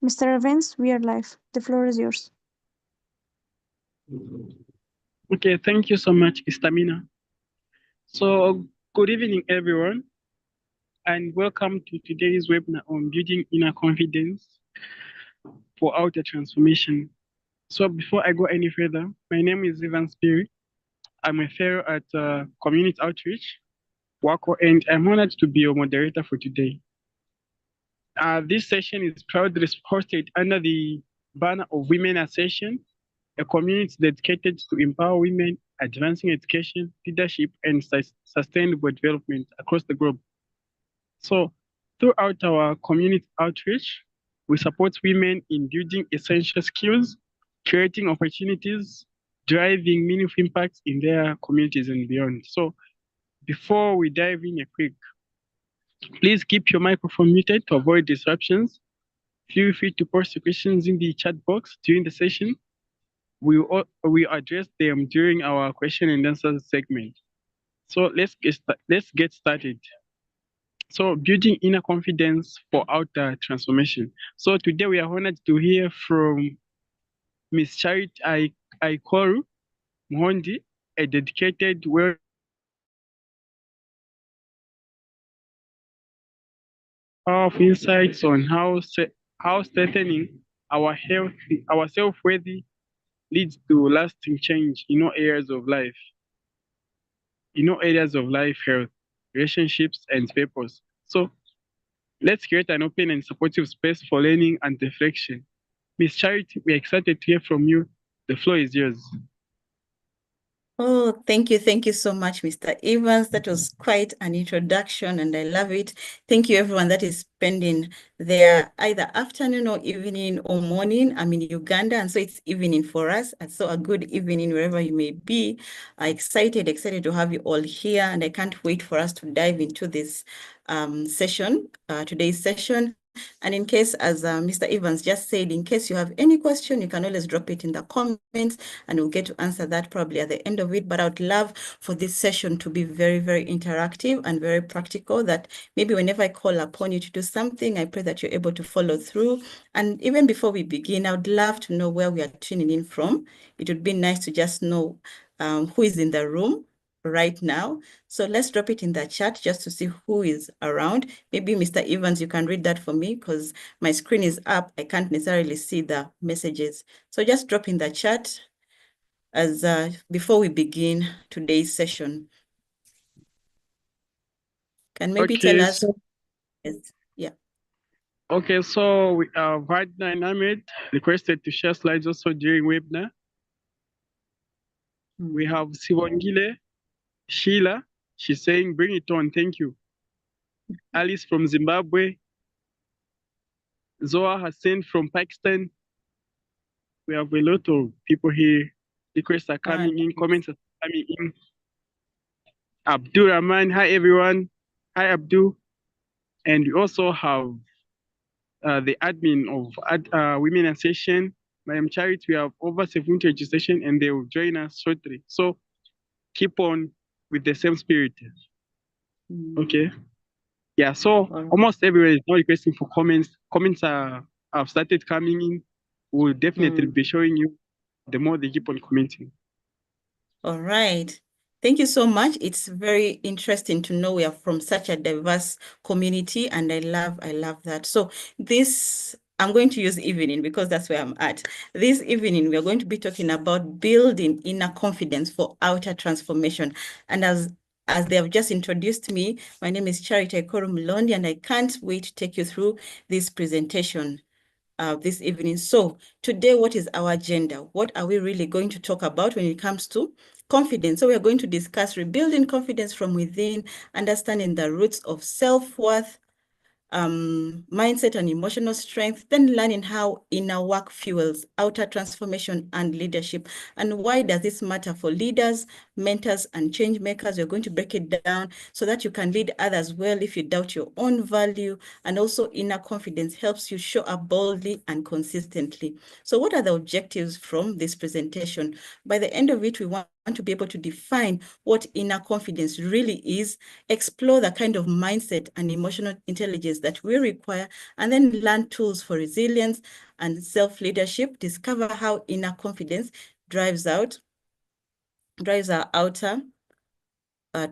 Mr. Evans, we are live. The floor is yours. Okay, thank you so much, Istamina. So, good evening, everyone, and welcome to today's webinar on building inner confidence for outer transformation. So, before I go any further, my name is Phiri. I'm a fellow at Community Outreach, WACO, and I'm honored to be your moderator for today. This session is proudly hosted under the banner of Women Ascension, a community dedicated to empower women, advancing education, leadership, and sustainable development across the globe. So, throughout our community outreach, we support women in building essential skills, creating opportunities, driving meaningful impacts in their communities and beyond. So, before we dive in a quick, please keep your microphone muted to avoid disruptions. Feel free to post your questions in the chat box during the session. We address them during our question and answer segment. So let's get started. So building inner confidence for outer transformation. So today we are honored to hear from Ms. Charity Ayikoru Mulhondi, a dedicated, powerful insights on how strengthening our self-worth leads to lasting change in all areas of life. Health, relationships, and purpose. So let's create an open and supportive space for learning and reflection. Ms. Charity, we're excited to hear from you. The floor is yours. Oh, thank you. Thank you so much, Mr. Evans. That was quite an introduction and I love it. Thank you, everyone that is spending their either afternoon or evening or morning. I'm in Uganda, and so it's evening for us. And so a good evening wherever you may be. Excited to have you all here, and I can't wait for us to dive into this session, today's session. And in case, as Mr. Evans just said, in case you have any question, you can always drop it in the comments and we'll get to answer that probably at the end of it. But I would love for this session to be very, very interactive and very practical, that maybe whenever I call upon you to do something, I pray that you're able to follow through. And even before we begin, I would love to know where we are tuning in from. It would be nice to just know who is in the room right now. So let's drop it in the chat just to see who is around. Maybe Mr. Evans, you can read that for me because my screen is up. I can't necessarily see the messages. So just drop in the chat as before we begin today's session. Can maybe tell us? So, yes. Yeah. Okay, so we Vardna and Ahmed requested to share slides also during webinar. We have Sivongile, Sheila, she's saying, bring it on, thank you. Alice from Zimbabwe, Zoa Hassan from Pakistan. We have a lot of people here. Requests are coming in, comments are coming in. Abdul Rahman, hi everyone. Hi Abdul. And we also have the admin of Women Ascension, Madam Charity. We have over 70 registration and they will join us shortly. So keep on with the same spirit. Okay. Yeah, so almost everyone is now requesting for comments. Comments have started coming in. We'll definitely be showing you the more they keep on commenting. All right. Thank you so much. It's very interesting to know we are from such a diverse community, and I love that. So this, I'm going to use evening because that's where I'm at. This evening, we are going to be talking about building inner confidence for outer transformation. And as they have just introduced me, my name is Charity Ayikoru Mulhondi, and I can't wait to take you through this presentation this evening. So today, what is our agenda? What are we really going to talk about when it comes to confidence? So we are going to discuss rebuilding confidence from within, understanding the roots of self-worth, mindset and emotional strength, then learning how inner work fuels outer transformation and leadership. And why does this matter for leaders, mentors and change makers. We're going to break it down so that you can lead others well if you doubt your own value. And also inner confidence helps you show up boldly and consistently. So what are the objectives from this presentation? By the end of it, we want to be able to define what inner confidence really is, explore the kind of mindset and emotional intelligence that we require, and then learn tools for resilience and self-leadership, discover how inner confidence drives our outer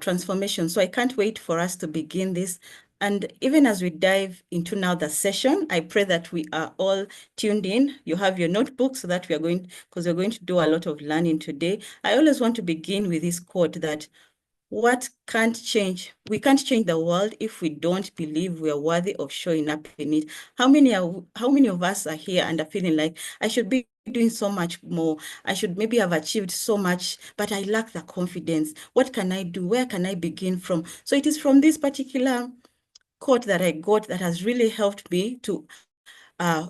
transformation. So I can't wait for us to begin this. And even as we dive into now the session, I pray that we are all tuned in. You have your notebook so that because we're going to do a lot of learning today. I always want to begin with this quote that we can't change the world if we don't believe we are worthy of showing up in it. How many of us are here and are feeling like I should be doing so much more? I should maybe have achieved so much, but I lack the confidence. What can I do? Where can I begin from? So it is from this particular quote that I got that has really helped me to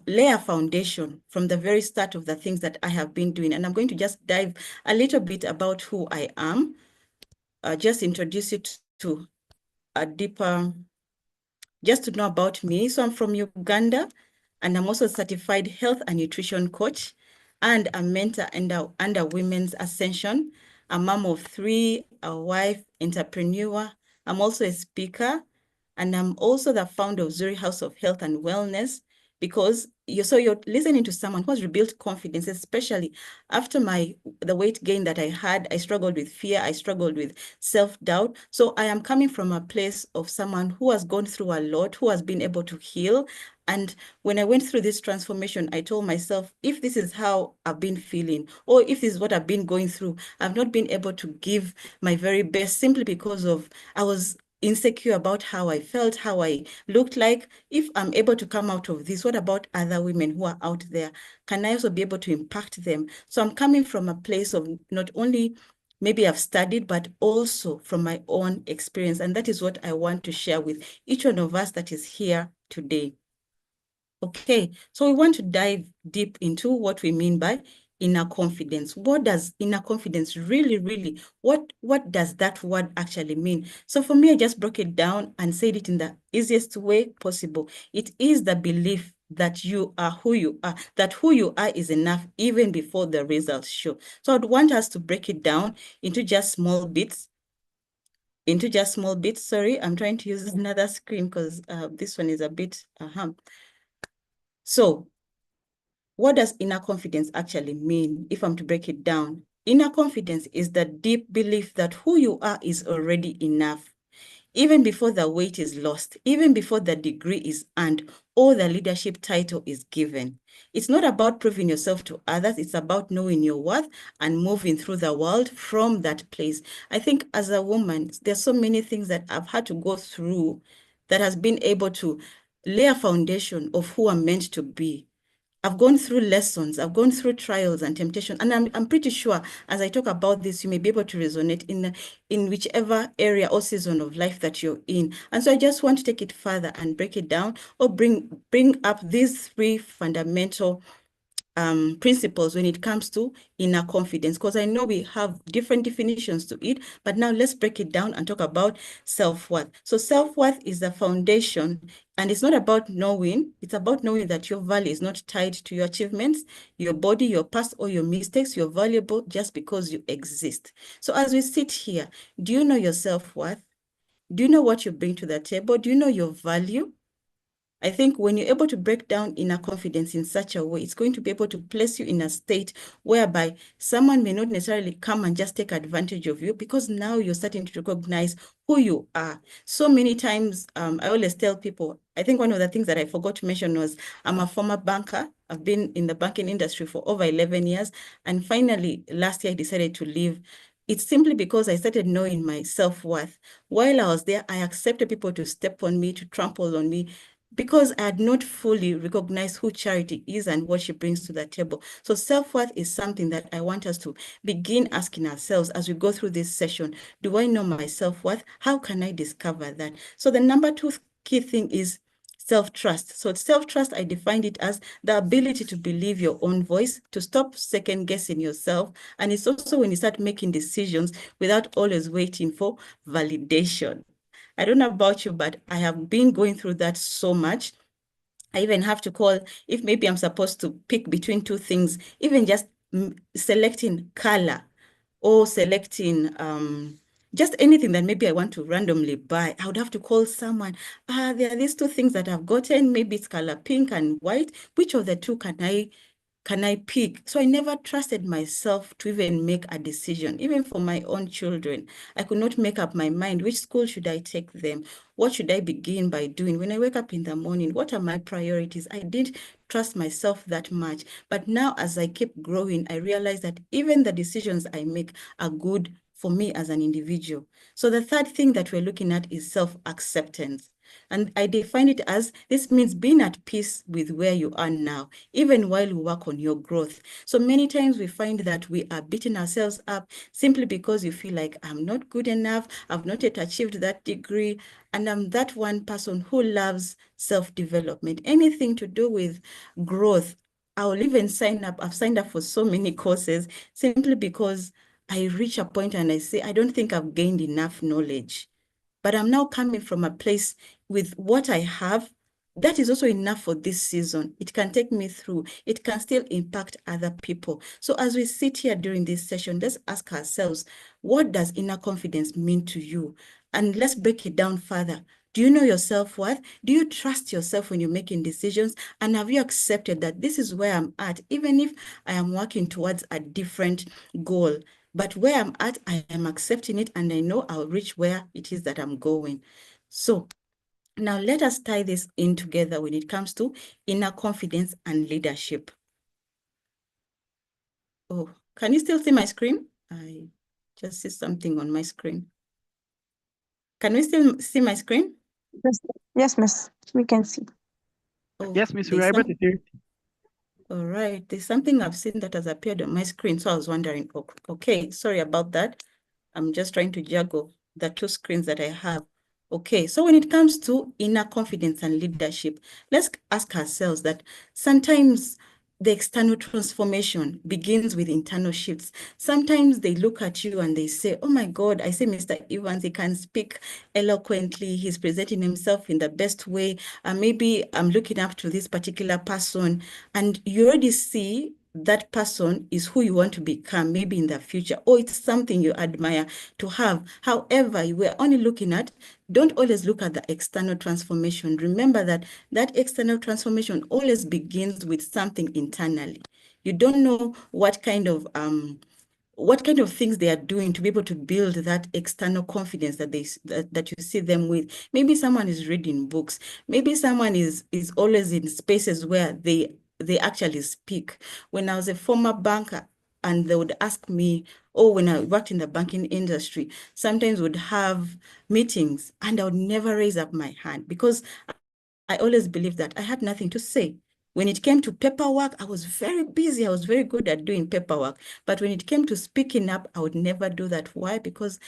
lay a foundation from the very start of the things that I have been doing. And I'm going to just dive a little bit about who I am. Just introduce you to a deeper, just to know about me. So I'm from Uganda, and I'm also a certified health and nutrition coach and a mentor under Women's Ascension, a mom of 3, a wife, entrepreneur. I'm also a speaker, and I'm also the founder of Zuri House of Health and Wellness, because you're listening to someone who has rebuilt confidence, especially after the weight gain that I had. I struggled with fear. I struggled with self-doubt. So I am coming from a place of someone who has gone through a lot, who has been able to heal. And when I went through this transformation, I told myself, if this is how I've been feeling, or if this is what I've been going through, I've not been able to give my very best simply because I was insecure about how I felt, how I looked like. If I'm able to come out of this, what about other women who are out there? Can I also be able to impact them? So I'm coming from a place of not only maybe I've studied, but also from my own experience. And that is what I want to share with each one of us that is here today. Okay, so we want to dive deep into what we mean by inner confidence. What does inner confidence really, what does that word actually mean? So for me, I just broke it down and said it in the easiest way possible. It is the belief that you are who you are, that who you are is enough even before the results show. So I'd want us to break it down into just small bits. Sorry, I'm trying to use another screen because this one is a bit, So what does inner confidence actually mean if I'm to break it down? Inner confidence is the deep belief that who you are is already enough, even before the weight is lost, even before the degree is earned, or the leadership title is given. It's not about proving yourself to others. It's about knowing your worth and moving through the world from that place. I think as a woman, there's so many things that I've had to go through that has been able to lay a foundation of who I'm meant to be. I've gone through lessons, I've gone through trials and temptation, and I'm pretty sure as I talk about this, you may be able to resonate in whichever area or season of life that you're in. And so I just want to take it further and break it down, or bring up these 3 fundamental principles when it comes to inner confidence, because I know we have different definitions to it, but now let's break it down and talk about self-worth. So self-worth is the foundation, and it's not about knowing, it's about knowing that your value is not tied to your achievements, your body, your past, or your mistakes. You're valuable just because you exist. So as we sit here, do you know your self-worth? Do you know what you bring to the table? Do you know your value? I think when you're able to break down inner confidence in such a way, it's going to be able to place you in a state whereby someone may not necessarily come and just take advantage of you, because now you're starting to recognize who you are. So many times, I always tell people, I think one of the things that I forgot to mention was I'm a former banker. I've been in the banking industry for over 11 years. And finally, last year, I decided to leave. It's simply because I started knowing my self-worth. While I was there, I accepted people to step on me, to trample on me, because I had not fully recognized who Charity is and what she brings to the table. So self-worth is something that I want us to begin asking ourselves as we go through this session. Do I know my self-worth? How can I discover that? So the number 2 key thing is self-trust. So self-trust, I defined it as the ability to believe your own voice, to stop second-guessing yourself. And it's also when you start making decisions without always waiting for validation. I don't know about you, but I have been going through that so much. I even have to call, if maybe I'm supposed to pick between two things, even just selecting color or selecting just anything that maybe I want to randomly buy, I would have to call someone. There are these two things that I've gotten, maybe it's color pink and white. Which of the two can I pick? So I never trusted myself to even make a decision, even for my own children. I could not make up my mind. Which school should I take them? What should I begin by doing? When I wake up in the morning, what are my priorities? I didn't trust myself that much. But now as I keep growing, I realize that even the decisions I make are good for me as an individual. So the third thing that we're looking at is self-acceptance. And I define it as, this means being at peace with where you are now, even while you work on your growth. So many times we find that we are beating ourselves up simply because you feel like, I'm not good enough, I've not yet achieved that degree, and I'm that one person who loves self-development. Anything to do with growth, I'll even sign up. I've signed up for so many courses simply because I reach a point and I say, I don't think I've gained enough knowledge. But I'm now coming from a place with what I have that is also enough for this season. It can take me through. It can still impact other people. So as we sit here during this session, let's ask ourselves, what does inner confidence mean to you? And let's break it down further. Do you know your self-worth? Do you trust yourself when you're making decisions? And have you accepted that this is where I'm at, even if I am working towards a different goal? But where I'm at, I am accepting it, and I know I'll reach where it is that I'm going. So now let us tie this in together when it comes to inner confidence and leadership. Oh, can you still see my screen? I just see something on my screen. Can we still see my screen? Yes, miss. We can see. Oh, Yes, Miss, we are able to hear it. All right, there's something I've seen that has appeared on my screen, so I was wondering, okay, sorry about that. I'm just trying to juggle the two screens that I have. Okay, so when it comes to inner confidence and leadership, let's ask ourselves that sometimes the external transformation begins with internal shifts. Sometimes they look at you and they say, oh my God, I say Mr. Evans, he can speak eloquently, he's presenting himself in the best way. Maybe I'm looking up to this particular person, and you already see that person is who you want to become, maybe in the future, or it's something you admire to have. However, we're only looking at, don't always look at the external transformation. Remember that that external transformation always begins with something internally. You don't know what kind of things they are doing to be able to build that external confidence that that you see them with. Maybe someone is reading books. Maybe someone is always in spaces where they actually speak. When I was a former banker, and they would ask me, or when I worked in the banking industry, sometimes would have meetings and I would never raise up my hand because I always believed that I had nothing to say. When it came to paperwork, I was very busy. I was very good at doing paperwork. But when it came to speaking up, I would never do that. Why? Because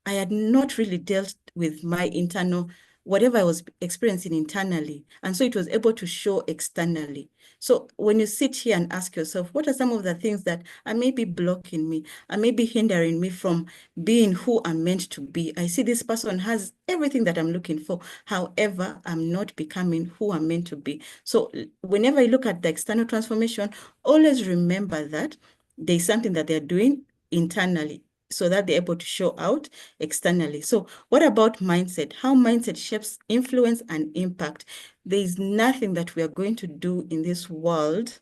I had not really dealt with my internal, whatever I was experiencing internally. And so it was able to show externally. So when you sit here and ask yourself, what are some of the things that are maybe blocking me, are maybe hindering me from being who I'm meant to be? I see this person has everything that I'm looking for. However, I'm not becoming who I'm meant to be. So whenever you look at the external transformation, always remember that there's something that they're doing internally, so that they're able to show out externally. So what about mindset? How mindset shapes influence and impact? There is nothing that we are going to do in this world,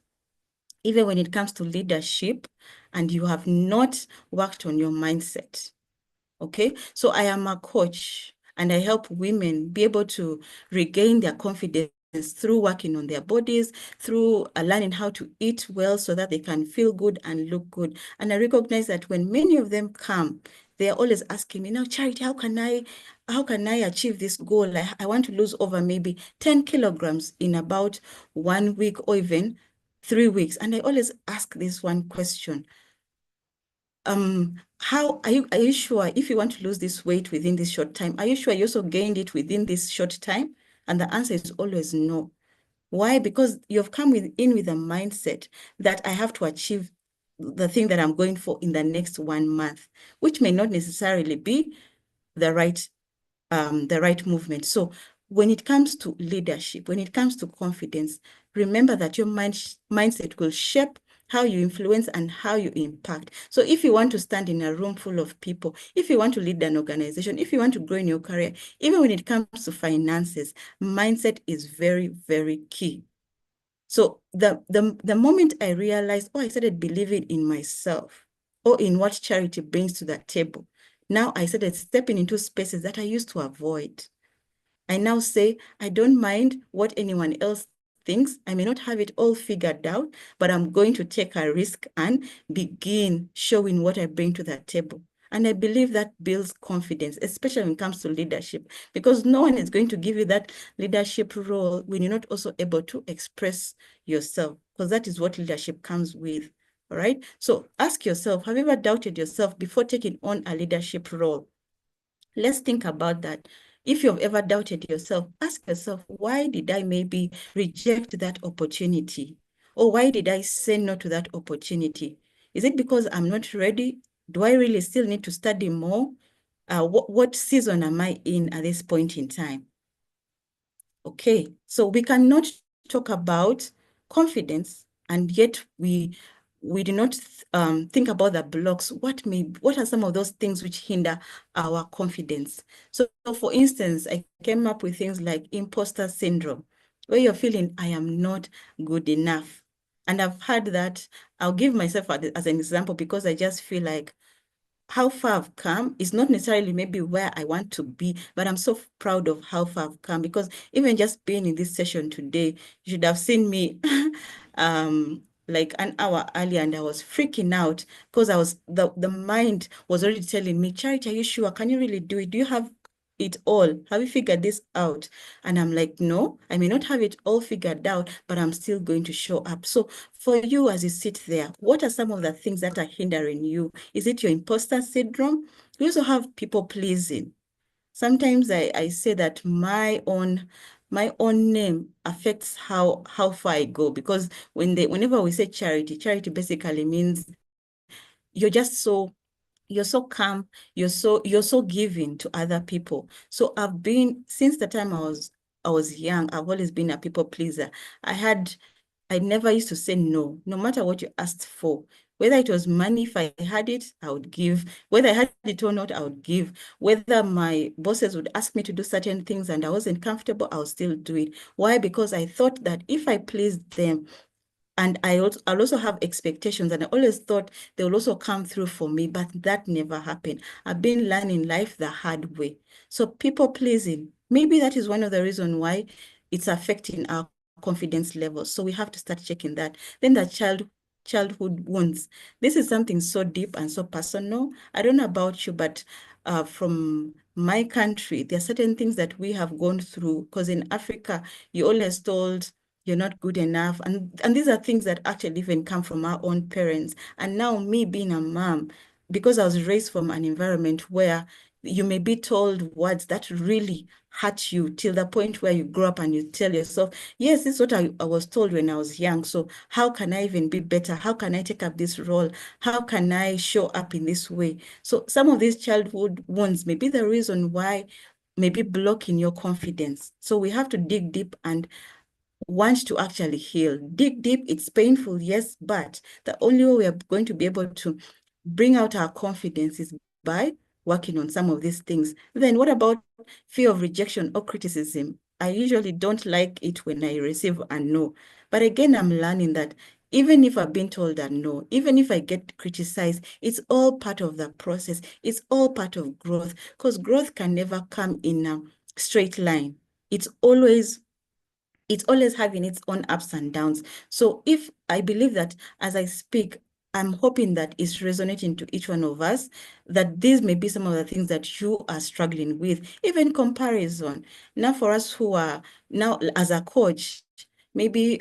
even when it comes to leadership, and you have not worked on your mindset. Okay, so I am a coach and I help women be able to regain their confidence through working on their bodies, through learning how to eat well so that they can feel good and look good. And I recognize that when many of them come, they are always asking me, now, Charity, how can I achieve this goal? I want to lose over maybe 10 kilograms in about 1 week or even 3 weeks. And I always ask this one question. How are you sure if you want to lose this weight within this short time, are you sure you also gained it within this short time? And the answer is always no. Why? Because you've come in with a mindset that I have to achieve the thing that I'm going for in the next 1 month, which may not necessarily be the right movement. So when it comes to leadership, when it comes to confidence, remember that your mindset will shape how you influence and how you impact. So if you want to stand in a room full of people, if you want to lead an organization, if you want to grow in your career, even when it comes to finances, mindset is very, very key. So the moment I realized, I started believing in myself or in what charity brings to the table. Now I started stepping into spaces that I used to avoid. I now say, I don't mind what anyone else thinks. I may not have it all figured out, but I'm going to take a risk and begin showing what I bring to the table. And I believe that builds confidence, especially when it comes to leadership, because no one is going to give you that leadership role when you're not also able to express yourself, because that is what leadership comes with. All right. So ask yourself, have you ever doubted yourself before taking on a leadership role? Let's think about that. If you've ever doubted yourself, ask yourself, why did I maybe reject that opportunity? Or why did I say no to that opportunity? Is it because I'm not ready? Do I really still need to study more? What season am I in at this point in time? Okay, so we cannot talk about confidence and yet we do not think about the blocks. What are some of those things which hinder our confidence? So for instance, I came up with things like imposter syndrome, where you're feeling I am not good enough. And I've had that. I'll give myself as an example because I just feel like how far I've come is not necessarily maybe where I want to be, but I'm so proud of how far I've come, because even just being in this session today, you should have seen me like an hour earlier, and I was freaking out because the mind was already telling me, Charity, are you sure? Can you really do it? Do you have it all? Have you figured this out? And I'm like, no, I may not have it all figured out, but I'm still going to show up. So for you, as you sit there, what are some of the things that are hindering you? Is it your imposter syndrome? You also have people pleasing. Sometimes I say that my own name affects how far I go, because whenever we say charity basically means you're just you're so calm, you're so giving to other people. So I've been, since the time I was young, I've always been a people pleaser. I never used to say no, no matter what you asked for. Whether it was money, if I had it, I would give. Whether I had it or not, I would give. Whether my bosses would ask me to do certain things and I wasn't comfortable, I would still do it. Why? Because I thought that if I pleased them, and I'll also have expectations, and I always thought they will also come through for me, but that never happened. I've been learning life the hard way. So people pleasing, maybe that is one of the reasons why it's affecting our confidence levels. So we have to start checking that. Then the childhood wounds. This is something so deep and so personal. I don't know about you, but from my country, there are certain things that we have gone through, because in Africa, you're always told you're not good enough. And these are things that actually even come from our own parents. And now me being a mom, because I was raised from an environment where you may be told words that really hurt you till the point where you grow up and you tell yourself, yes, this is what I was told when I was young. So how can I even be better? How can I take up this role? How can I show up in this way? So some of these childhood wounds may be the reason why maybe blocking your confidence. So we have to dig deep and want to actually heal. Dig deep, it's painful, yes, but the only way we are going to be able to bring out our confidence is by working on some of these things. Then what about fear of rejection or criticism? I usually don't like it when I receive a no. But again, I'm learning that even if I've been told a no, even if I get criticized, it's all part of the process. It's all part of growth, because growth can never come in a straight line. It's always having its own ups and downs. So if I believe that as I speak, I'm hoping that it's resonating to each one of us, that these may be some of the things that you are struggling with, even comparison. Now for us who are now as a coach, maybe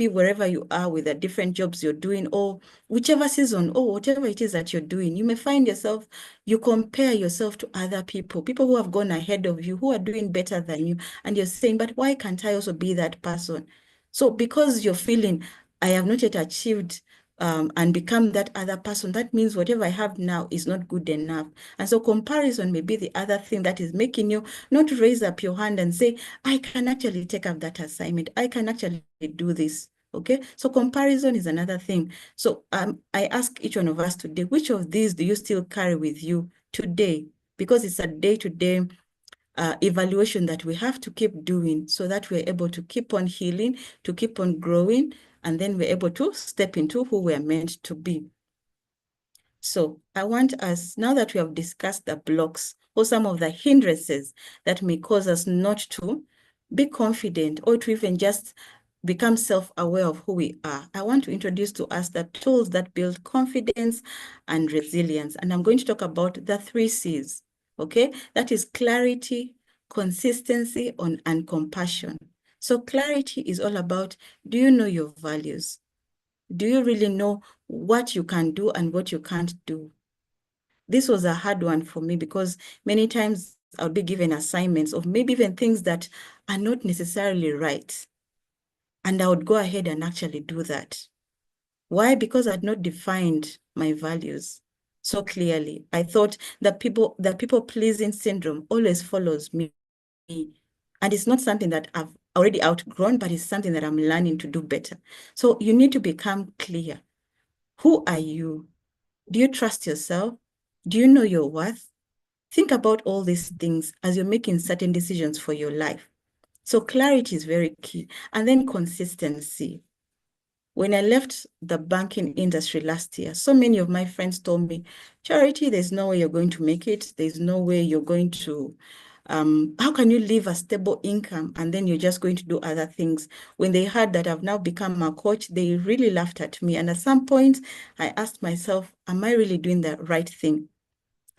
wherever you are with the different jobs you're doing, or whichever season, or whatever it is that you're doing, you may find yourself, you compare yourself to other people who have gone ahead of you, who are doing better than you, and you're saying, but why can't I also be that person? So because you're feeling, I have not yet achieved and become that other person, that means whatever I have now is not good enough. And so comparison may be the other thing that is making you not raise up your hand and say, I can actually take up that assignment. I can actually do this. Okay, so comparison is another thing. So I ask each one of us today, which of these do you still carry with you today? Because it's a day-to-day evaluation that we have to keep doing so that we're able to keep on healing, to keep on growing, and then we're able to step into who we're meant to be. So I want us, now that we have discussed the blocks or some of the hindrances that may cause us not to be confident or to even just become self-aware of who we are, I want to introduce to us the tools that build confidence and resilience. And I'm going to talk about the 3 C's, okay? That is clarity, consistency, and compassion. So clarity is all about, do you know your values? Do you really know what you can do and what you can't do? This was a hard one for me because many times I'll be given assignments of maybe even things that are not necessarily right. And I would go ahead and actually do that. Why? Because I'd not defined my values so clearly. I thought that people-pleasing syndrome always follows me. And it's not something that I've already outgrown, but it's something that I'm learning to do better. So you need to become clear. Who are you? Do you trust yourself? Do you know your worth? Think about all these things as you're making certain decisions for your life. So clarity is very key. And then consistency. When I left the banking industry last year, so many of my friends told me, Charity, there's no way you're going to make it. There's no way you're going to, how can you live a stable income and then you're just going to do other things? When they heard that I've now become a coach, they really laughed at me. And at some point, I asked myself, am I really doing the right thing?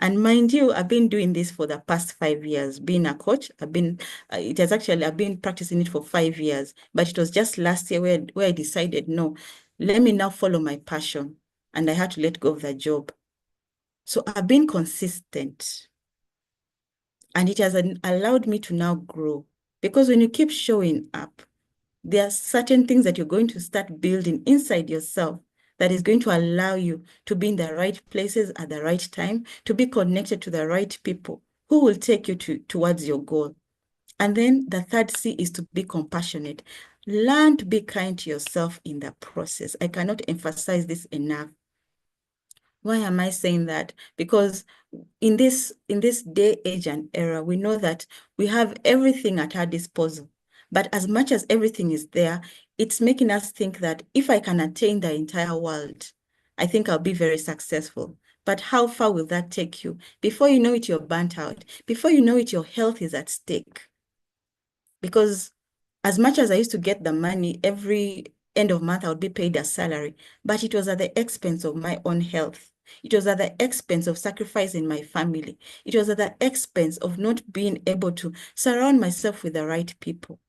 And mind you, I've been doing this for the past 5 years, being a coach. I've been practicing it for 5 years, but it was just last year where I decided, no, let me now follow my passion. And I had to let go of the job. So I've been consistent. And it has allowed me to now grow. Because when you keep showing up, there are certain things that you're going to start building inside yourself that is going to allow you to be in the right places at the right time, to be connected to the right people who will take you towards your goal. And then the 3rd C is to be compassionate. Learn to be kind to yourself in the process. I cannot emphasize this enough. Why am I saying that? Because in this day, age, and era, we know that we have everything at our disposal. But as much as everything is there, it's making us think that if I can attain the entire world, I think I'll be very successful. But how far will that take you? Before you know it, you're burnt out. Before you know it, your health is at stake. Because as much as I used to get the money every end of month, I would be paid a salary, but it was at the expense of my own health. It was at the expense of sacrificing my family. It was at the expense of not being able to surround myself with the right people.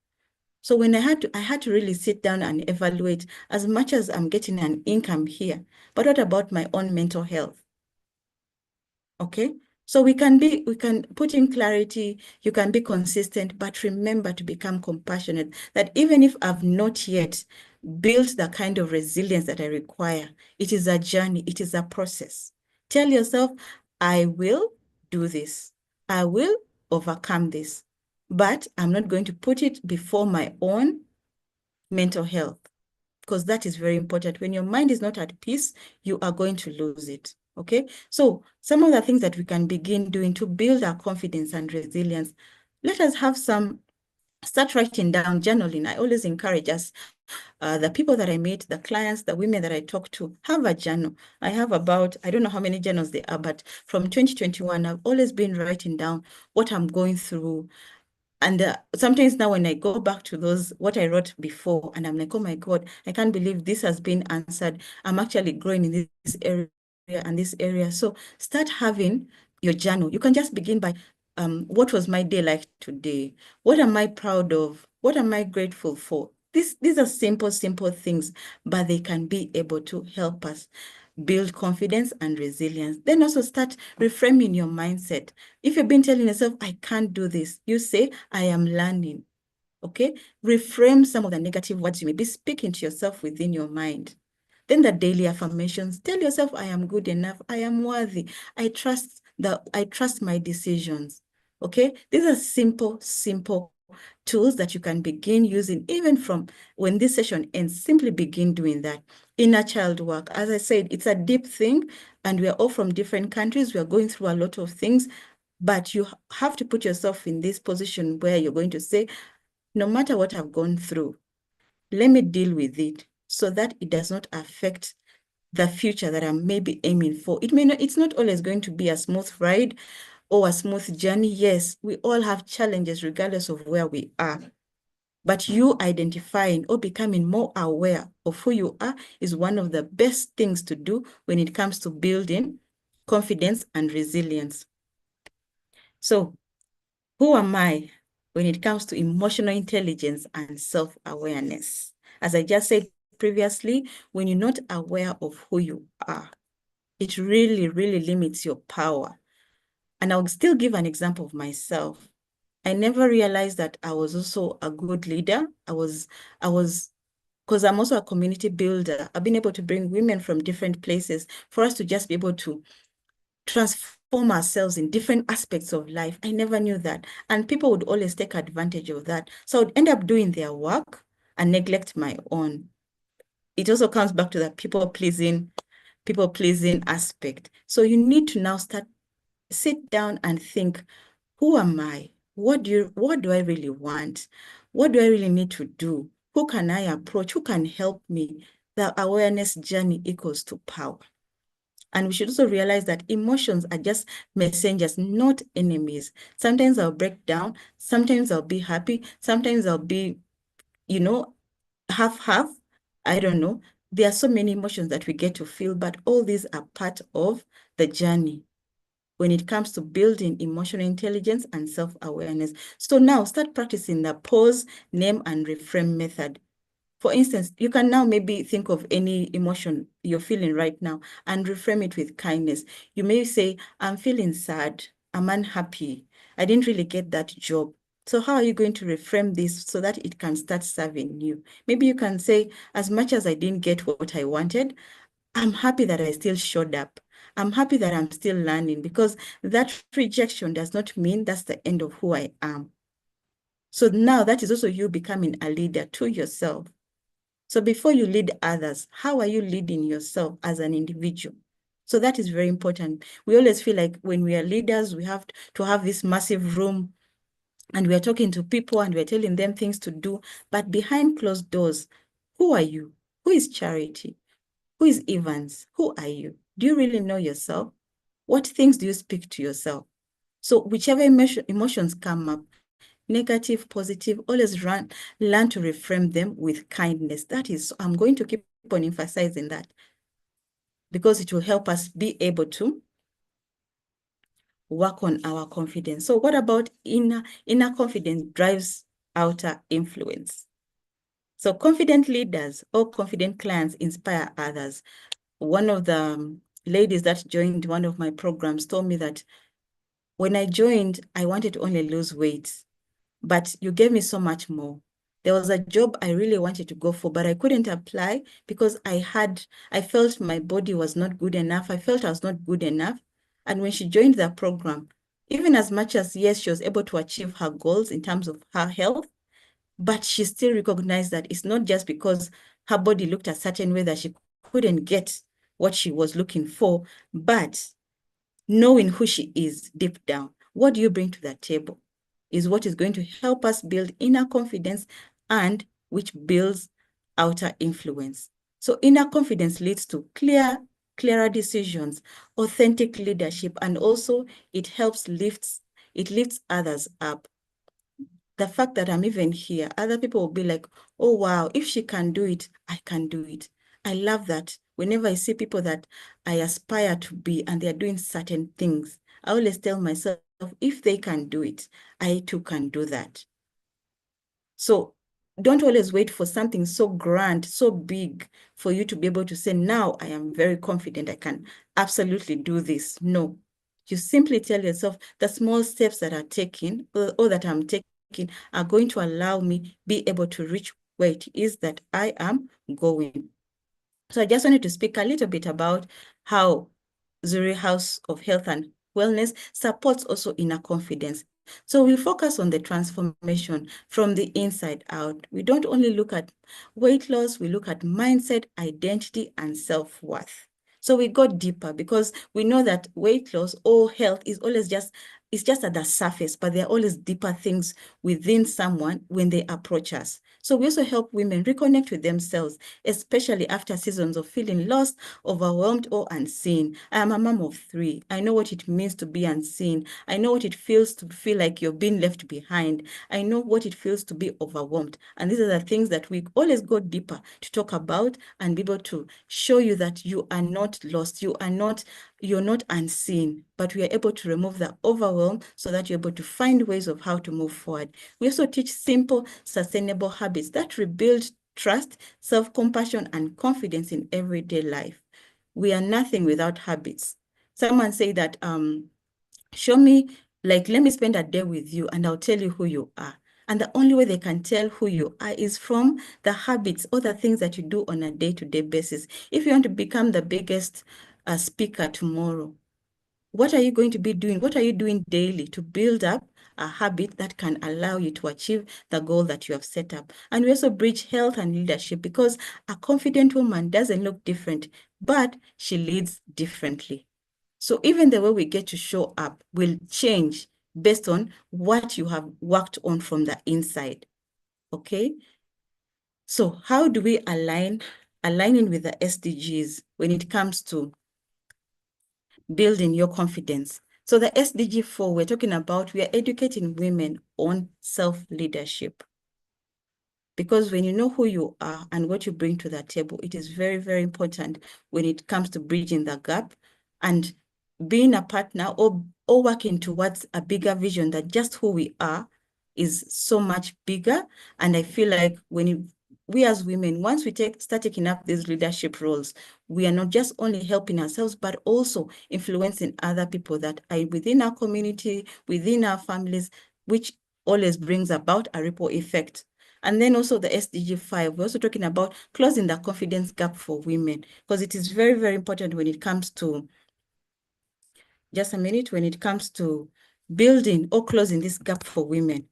So when I had to really sit down and evaluate, as much as I'm getting an income here, but what about my own mental health? Okay, so we can put in clarity, you can be consistent, but remember to become compassionate, that even if I've not yet built the kind of resilience that I require, it is a journey, it is a process. Tell yourself, I will do this. I will overcome this, but I'm not going to put it before my own mental health, because that is very important. When your mind is not at peace, you are going to lose it. Okay, so some of the things that we can begin doing to build our confidence and resilience, let us have start writing down, journaling. I always encourage us, the people that I meet, the clients, the women that I talk to, have a journal. I have about, I don't know how many journals there are, but from 2021, I've always been writing down what I'm going through. And sometimes now when I go back to what I wrote before, and I'm like, oh my God, I can't believe this has been answered. I'm actually growing in this area and this area. So start having your journal. You can just begin by, what was my day like today? What am I proud of? What am I grateful for? These are simple things, but they can be able to help us build confidence and resilience. Then also start reframing your mindset. If you've been telling yourself, I can't do this, you say, I am learning. Okay? Reframe some of the negative words you may be speaking to yourself within your mind. Then the daily affirmations. Tell yourself, I am good enough. I am worthy. I trust my decisions. Okay? These are simple tools that you can begin using even from when this session ends. Simply begin doing that. Inner child work, as I said, it's a deep thing, and we are all from different countries. We are going through a lot of things, but you have to put yourself in this position where you're going to say, no matter what I've gone through, let me deal with it so that it does not affect the future that I'm maybe aiming for. It's not always going to be a smooth ride or a smooth journey. Yes, we all have challenges regardless of where we are. But you identifying or becoming more aware of who you are is one of the best things to do when it comes to building confidence and resilience. So, who am I when it comes to emotional intelligence and self-awareness? As I just said previously, when you're not aware of who you are, it really limits your power. And I'll still give an example of myself. I never realized that I was also a good leader. Because I'm also a community builder. I've been able to bring women from different places for us to just be able to transform ourselves in different aspects of life. I never knew that. And people would always take advantage of that. So I would end up doing their work and neglect my own. It also comes back to the people pleasing aspect. So you need to now sit down and think, who am I? What do I really want? What do I really need to do? Who can I approach? Who can help me? The awareness journey equals to power. And we should also realize that emotions are just messengers, not enemies. Sometimes I'll break down. Sometimes I'll be happy. Sometimes I'll be, half. I don't know. There are so many emotions that we get to feel, but all these are part of the journey when it comes to building emotional intelligence and self-awareness. So now start practicing the pause, name, and reframe method. For instance, you can now maybe think of any emotion you're feeling right now and reframe it with kindness. You may say, I'm feeling sad, I'm unhappy, I didn't really get that job. So how are you going to reframe this so that it can start serving you? Maybe you can say, as much as I didn't get what I wanted, I'm happy that I still showed up. I'm happy that I'm still learning, because that rejection does not mean that's the end of who I am. So now that is also you becoming a leader to yourself. So before you lead others, how are you leading yourself as an individual? So that is very important. We always feel like when we are leaders, we have to have this massive room and we are talking to people and we're telling them things to do. But behind closed doors, who are you? Who is Charity? Who is Evans? Who are you? Do you really know yourself? What things do you speak to yourself? So whichever emotions come up, negative, positive, always learn to reframe them with kindness. That is, I'm going to keep on emphasizing that because it will help us be able to work on our confidence. So what about inner confidence drives outer influence? So confident leaders or confident clients inspire others. One of the ladies that joined one of my programs told me that when I joined, I wanted to only lose weight, but you gave me so much more. There was a job I really wanted to go for, but I couldn't apply because I felt my body was not good enough. I felt I was not good enough. And when she joined the program, even as much as, yes, she was able to achieve her goals in terms of her health, but she still recognized that it's not just because her body looked a certain way that she couldn't get what she was looking for, but knowing who she is deep down. What do you bring to the table is what is going to help us build inner confidence and which builds outer influence. So inner confidence leads to clearer decisions, authentic leadership, and also it lifts others up. The fact that I'm even here, other people will be like, oh, wow, if she can do it, I can do it. I love that. Whenever I see people that I aspire to be and they're doing certain things, I always tell myself, if they can do it, I too can do that. So don't always wait for something so grand, so big for you to be able to say, now I am very confident I can absolutely do this. No, you simply tell yourself the small steps that are taken or that I'm taking are going to allow me be able to reach where it is that I am going. So I just wanted to speak a little bit about how Zuri House of Health and Wellness supports also inner confidence. So we focus on the transformation from the inside out. We don't only look at weight loss, we look at mindset, identity, and self-worth. So we go deeper because we know that weight loss or health is always it's just at the surface, but there are always deeper things within someone when they approach us. So we also help women reconnect with themselves, especially after seasons of feeling lost, overwhelmed, or unseen. I am a mom of 3. I know what it means to be unseen. I know what it feels to feel like you're being left behind. I know what it feels to be overwhelmed. And these are the things that we always go deeper to talk about and be able to show you that you are not lost. You're not unseen, but we are able to remove the overwhelm so that you're able to find ways of how to move forward. We also teach simple, sustainable habits that rebuild trust, self-compassion, and confidence in everyday life. We are nothing without habits. Someone say that, show me, like, let me spend a day with you and I'll tell you who you are. And the only way they can tell who you are is from the habits or the things that you do on a day-to-day basis. If you want to become the biggest speaker tomorrow, what are you going to be doing? What are you doing daily to build up a habit that can allow you to achieve the goal that you have set up? And we also bridge health and leadership because a confident woman doesn't look different, but she leads differently. So even the way we get to show up will change based on what you have worked on from the inside. Okay? So how do we aligning with the SDGs when it comes to building your confidence? So the SDG 4, we're talking about, we are educating women on self-leadership. Because when you know who you are and what you bring to the table, it is very, very important when it comes to bridging the gap and being a partner or working towards a bigger vision that just who we are is so much bigger. And I feel like we as women, once we start taking up these leadership roles, we are not just only helping ourselves, but also influencing other people that are within our community, within our families, which always brings about a ripple effect. And then also the SDG 5, we're also talking about closing the confidence gap for women, because it is very, very important when it comes to, just a minute, when it comes to building or closing this gap for women.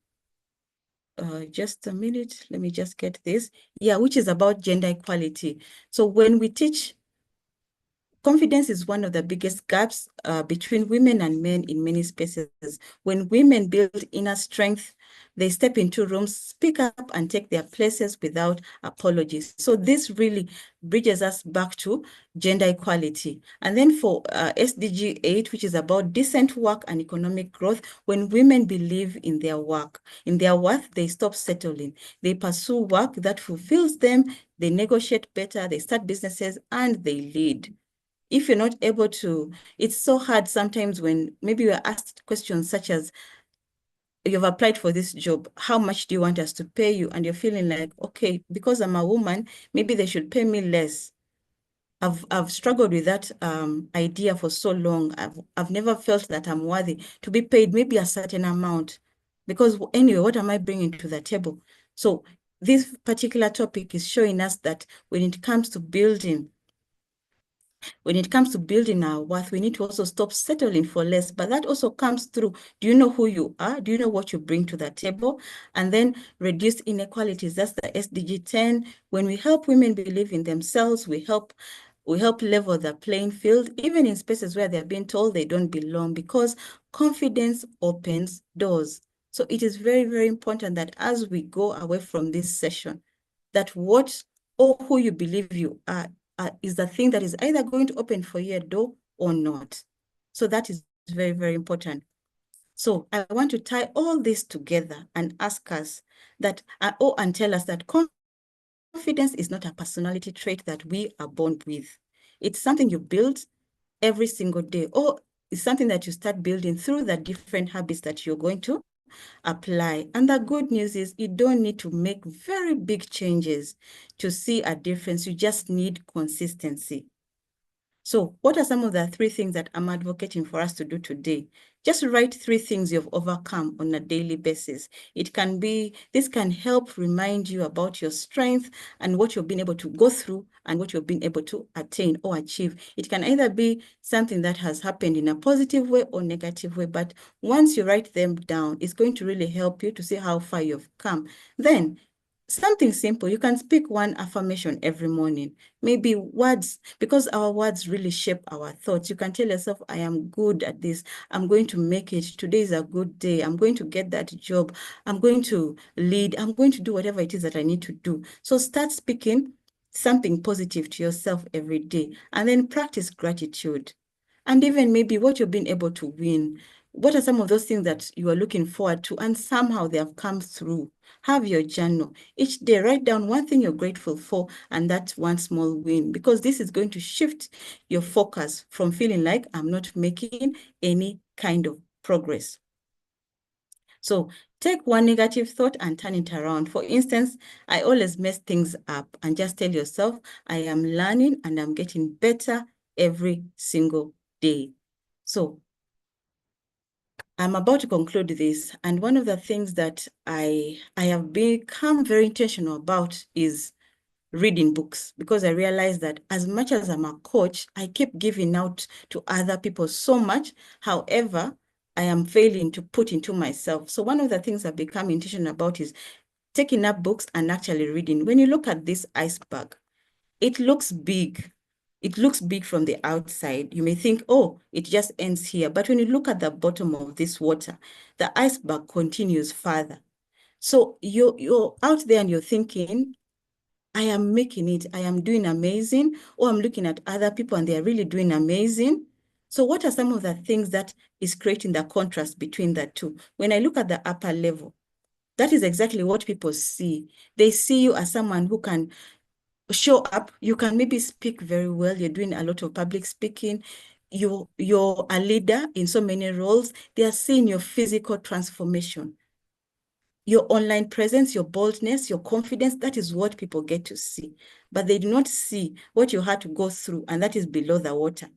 Just a minute, let me just get this. Yeah, which is about gender equality. So when we teach, confidence is one of the biggest gaps between women and men in many spaces. When women build inner strength, they step into rooms, speak up, and take their places without apologies. So this really bridges us back to gender equality. And then for SDG 8, which is about decent work and economic growth, when women believe in their work, in their worth, they stop settling. They pursue work that fulfills them, they negotiate better, they start businesses, and they lead. If you're not able to, it's so hard sometimes when maybe you're asked questions such as, you've applied for this job, how much do you want us to pay you? And you're feeling like, okay, because I'm a woman, maybe they should pay me less. I've struggled with that idea for so long. I've never felt that I'm worthy to be paid maybe a certain amount, because anyway, what am I bringing to the table? So this particular topic is showing us that when it comes to building our worth, we need to also stop settling for less. But that also comes through, do you know who you are? Do you know what you bring to the table? And then reduce inequalities. That's the SDG 10. When we help women believe in themselves, we help level the playing field, even in spaces where they're being told they don't belong, because confidence opens doors. So it is very, very important that as we go away from this session, that what or who you believe you are is the thing that is either going to open for you a door or not. So that is very, very important. So I want to tie all this together and ask us that, and tell us that confidence is not a personality trait that we are born with. It's something you build every single day, or it's something that you start building through the different habits that you're going to apply. And the good news is you don't need to make very big changes to see a difference. You just need consistency. So what are some of the 3 things that I'm advocating for us to do today? Just write 3 things you've overcome on a daily basis. This can help remind you about your strength and what you've been able to go through and what you've been able to attain or achieve. It can either be something that has happened in a positive way or negative way, but once you write them down, it's going to really help you to see how far you've come. Then something simple, you can speak 1 affirmation every morning. Maybe words, because our words really shape our thoughts. You can tell yourself, I am good at this. I'm going to make it. Today is a good day. I'm going to get that job. I'm going to lead. I'm going to do whatever it is that I need to do. So start speaking something positive to yourself every day, and then practice gratitude. And even maybe what you've been able to win. What are some of those things that you are looking forward to and somehow they have come through? Have your journal. Each day, write down 1 thing you're grateful for and that's 1 small win, because this is going to shift your focus from feeling like I'm not making any kind of progress. So take 1 negative thought and turn it around. For instance, I always mess things up, and just tell yourself, I am learning and I'm getting better every single day. So I'm about to conclude this, and one of the things that I have become very intentional about is reading books, because I realized that as much as I'm a coach, I keep giving out to other people so much. However, I am failing to put into myself. So one of the things I've become intentional about is taking up books and actually reading. When you look at this iceberg, it looks big. It looks big from the outside. You may think, oh, it just ends here. But when you look at the bottom of this water, the iceberg continues further. So you're out there and you're thinking, I am making it. I am doing amazing. Or I'm looking at other people and they're really doing amazing. So what are some of the things that is creating the contrast between the two? When I look at the upper level, that is exactly what people see. They see you as someone who can show up. You can maybe speak very well. You're doing a lot of public speaking. You're a leader in so many roles. They are seeing your physical transformation, your online presence, your boldness, your confidence. That is what people get to see. But they do not see what you had to go through, and that is below the water.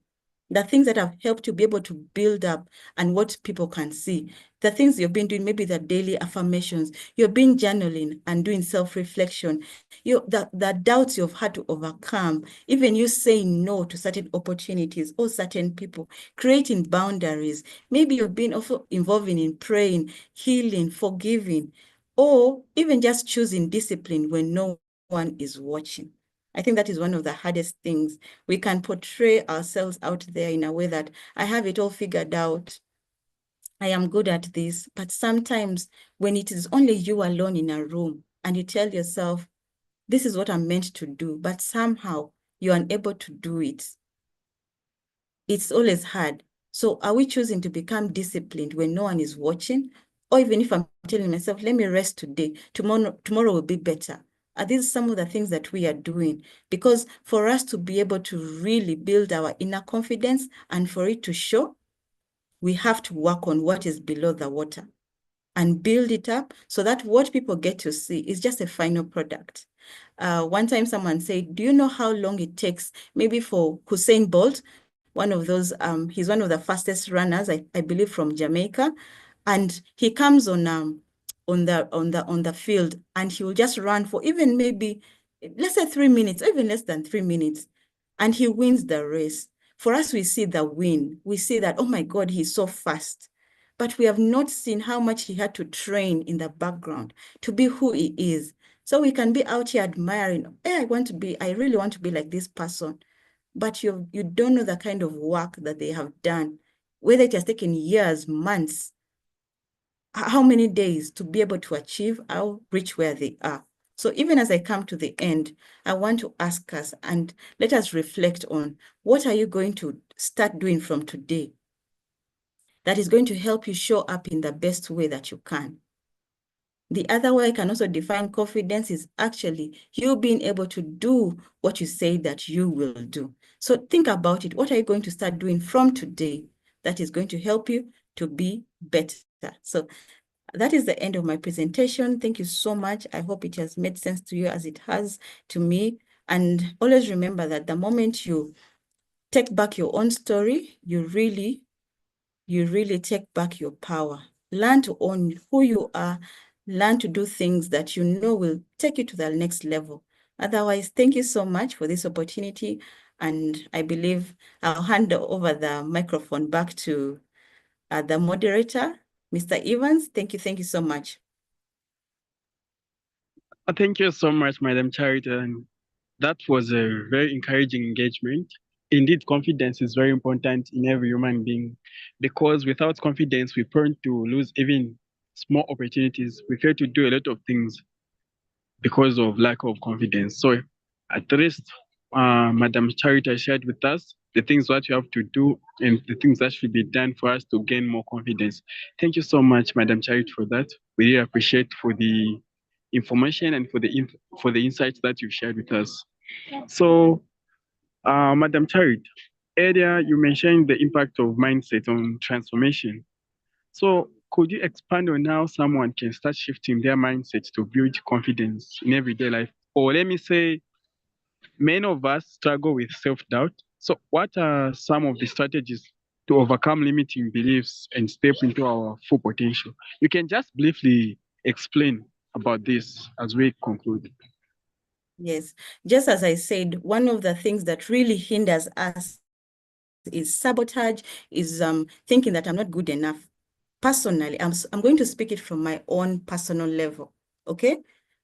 The things that have helped you be able to build up and what people can see. The things you've been doing, maybe the daily affirmations, you've been journaling and doing self-reflection, the doubts you've had to overcome, even you saying no to certain opportunities or certain people, creating boundaries. Maybe you've been also involving in praying, healing, forgiving, or even just choosing discipline when no one is watching. I think that is one of the hardest things. We can portray ourselves out there in a way that I have it all figured out. I am good at this. But sometimes when it is only you alone in a room and you tell yourself, this is what I'm meant to do, but somehow you're unable to do it, it's always hard. So are we choosing to become disciplined when no one is watching? Or even if I'm telling myself, let me rest today, tomorrow will be better. Are these some of the things that we are doing? Because for us to be able to really build our inner confidence and for it to show, we have to work on what is below the water and build it up so that what people get to see is just a final product. One time someone said, do you know how long it takes maybe for Usain Bolt, one of those, he's one of the fastest runners, I believe from Jamaica, and he comes on the field and he will just run for even maybe, let's say 3 minutes, or even less than 3 minutes, and he wins the race. For us, we see the win. We see that, oh my God, he's so fast. But we have not seen how much he had to train in the background to be who he is. So we can be out here admiring, hey, I really want to be like this person. But you don't know the kind of work that they have done, whether it has taken years, months, how many days to be able to achieve, how reach where they are. So even as I come to the end, I want to ask us and let us reflect on what are you going to start doing from today that is going to help you show up in the best way that you can. The other way I can also define confidence is actually you being able to do what you say that you will do. So think about it. What are you going to start doing from today that is going to help you to be better? So that is the end of my presentation. Thank you so much. I hope it has made sense to you as it has to me. And always remember that the moment you take back your own story, you really take back your power. Learn to own who you are. Learn to do things that you know will take you to the next level. Otherwise, thank you so much for this opportunity. And I believe I'll hand over the microphone back to the moderator, Mr. Evans. Thank you so much. Thank you so much, Madam Charity. And that was a very encouraging engagement. Indeed, confidence is very important in every human being because without confidence, we're prone to lose even small opportunities. We fail to do a lot of things because of lack of confidence. So at least Madam Charity shared with us the things that you have to do and the things that should be done for us to gain more confidence. Thank you so much, Madam Charity, for that. We really appreciate for the information and for the insights that you've shared with us. So, Madam Charity, earlier you mentioned the impact of mindset on transformation. So, could you expand on how someone can start shifting their mindset to build confidence in everyday life? Or let me say, many of us struggle with self-doubt. So, what are some of the strategies to overcome limiting beliefs and step into our full potential? You can just briefly explain about this as we conclude. Yes, just as I said, one of the things that really hinders us is sabotage, is thinking that I'm not good enough. Personally, I'm going to speak it from my own personal level, okay?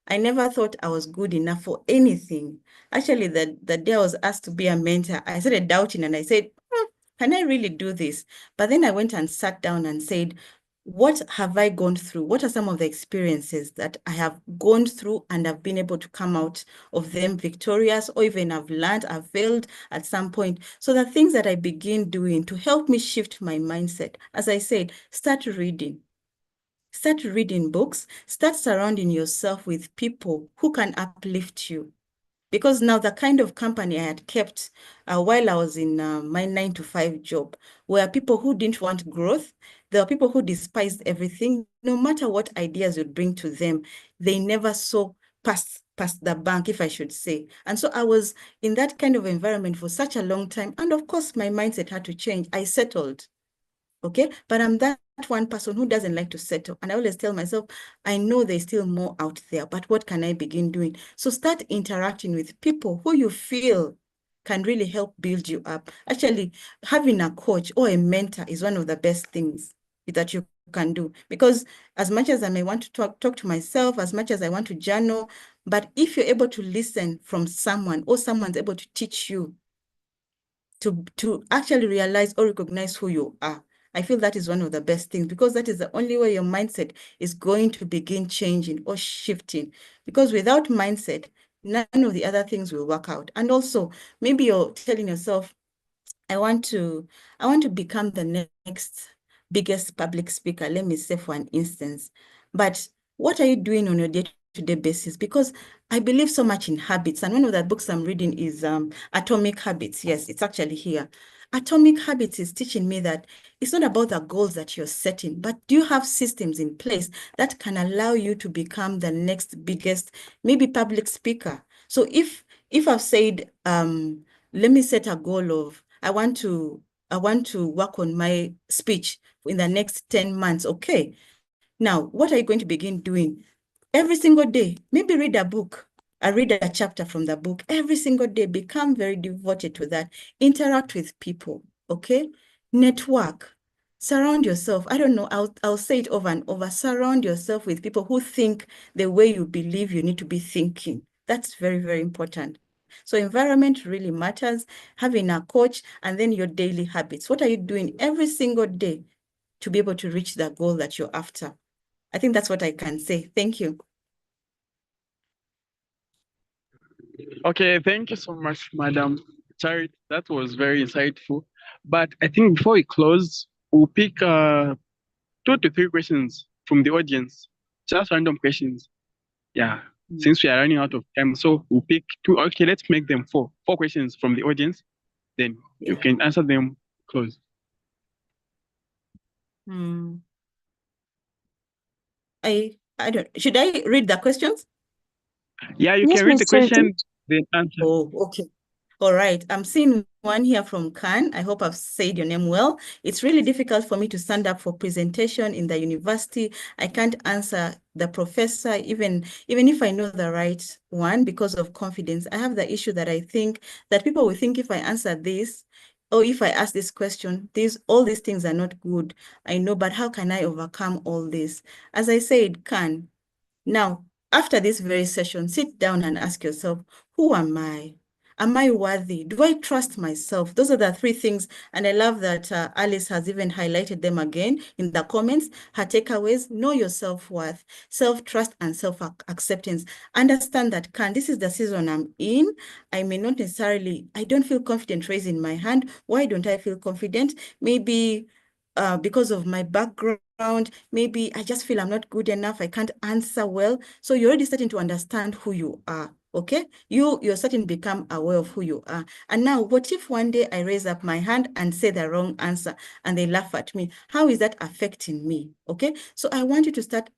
I never thought I was good enough for anything. Actually, the day I was asked to be a mentor, I started doubting and I said, can I really do this? But then I went and sat down and said, what have I gone through? What are some of the experiences that I have gone through and I've been able to come out of them victorious, or even I've learned, I've failed at some point. So the things that I begin doing to help me shift my mindset, as I said, start reading. Start reading books, start surrounding yourself with people who can uplift you. Because now the kind of company I had kept while I was in my 9-to-5 job were people who didn't want growth. There were people who despised everything. No matter what ideas you'd bring to them, they never saw past the bank, if I should say. And so I was in that kind of environment for such a long time. And of course, my mindset had to change. I settled. Okay, but I'm that one person who doesn't like to settle. And I always tell myself, I know there's still more out there, but what can I begin doing? So start interacting with people who you feel can really help build you up. Actually, having a coach or a mentor is one of the best things that you can do, because as much as I may want to talk to myself, as much as I want to journal, but if you're able to listen from someone, or someone's able to teach you to actually realize or recognize who you are, I feel that is one of the best things, because that is the only way your mindset is going to begin changing or shifting. Because without mindset, none of the other things will work out. And also, maybe you're telling yourself, I want to become the next biggest public speaker, let me say, for an instance. But what are you doing on your day-to-day basis? Because I believe so much in habits. And one of the books I'm reading is Atomic Habits. Yes, it's actually here. Atomic Habits is teaching me that it's not about the goals that you're setting, but do you have systems in place that can allow you to become the next biggest, maybe public speaker? So if I've said, let me set a goal of, I want to work on my speech in the next 10 months. Okay. Now, what are you going to begin doing? Every single day, maybe read a book. I read a chapter from the book every single day. Become very devoted to that. Interact with people, okay? Network. Surround yourself. I don't know, I'll say it over and over. Surround yourself with people who think the way you believe you need to be thinking. That's very, very important. So environment really matters, having a coach, and then your daily habits. What are you doing every single day to be able to reach the goal that you're after? I think that's what I can say. Thank you. Okay, thank you so much, Madam Charity. That was very insightful. But I think before we close, we'll pick 2 to 3 questions from the audience, just random questions. Yeah, since we are running out of time, so we'll pick 2. Okay, let's make them 4. 4 questions from the audience. Then you can answer them close. I don't, should I read the questions? Yeah, you Yes, can read the Miss Charity. question, then answer. Oh, okay. All right. I'm seeing one here from Khan. I hope I've said your name well. It's really difficult for me to stand up for presentation in the university. I can't answer the professor, even if I know the right one, because of confidence. I have the issue that I think that people will think if I answer this, or if I ask this question, all these things are not good. I know, but how can I overcome all this? As I said, Khan, now, after this very session, sit down and ask yourself, who am I? Am I worthy? Do I trust myself? Those are the three things. And I love that Alice has even highlighted them again in the comments. Her takeaways: know your self-worth, self-trust, and self-acceptance. Understand that, this is the season I'm in. I may not necessarily, I don't feel confident raising my hand. Why don't I feel confident? Maybe because of my background, maybe I just feel I'm not good enough, I can't answer well. So you're already starting to understand who you are, okay? You're starting to become aware of who you are. And now, what if one day I raise up my hand and say the wrong answer and they laugh at me? How is that affecting me, okay? So I want you to start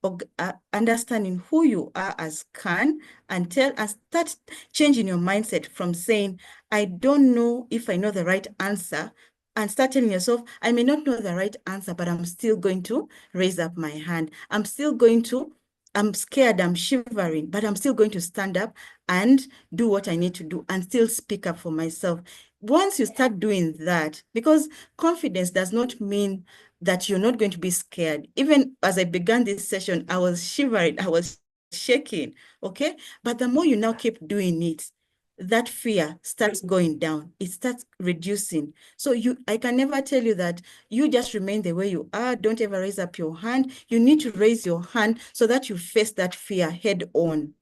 understanding who you are as Khan, and start changing your mindset from saying, I don't know if I know the right answer, and start telling yourself, I may not know the right answer, but I'm still going to raise up my hand. I'm scared, I'm shivering, but I'm still going to stand up and do what I need to do and still speak up for myself. Once you start doing that, because confidence does not mean that you're not going to be scared. Even as I began this session, I was shivering, I was shaking, okay? But the more you now keep doing it, that fear starts going down. It starts reducing. So I can never tell you that you just remain the way you are. Don't ever raise up your hand. You need to raise your hand so that you face that fear head on.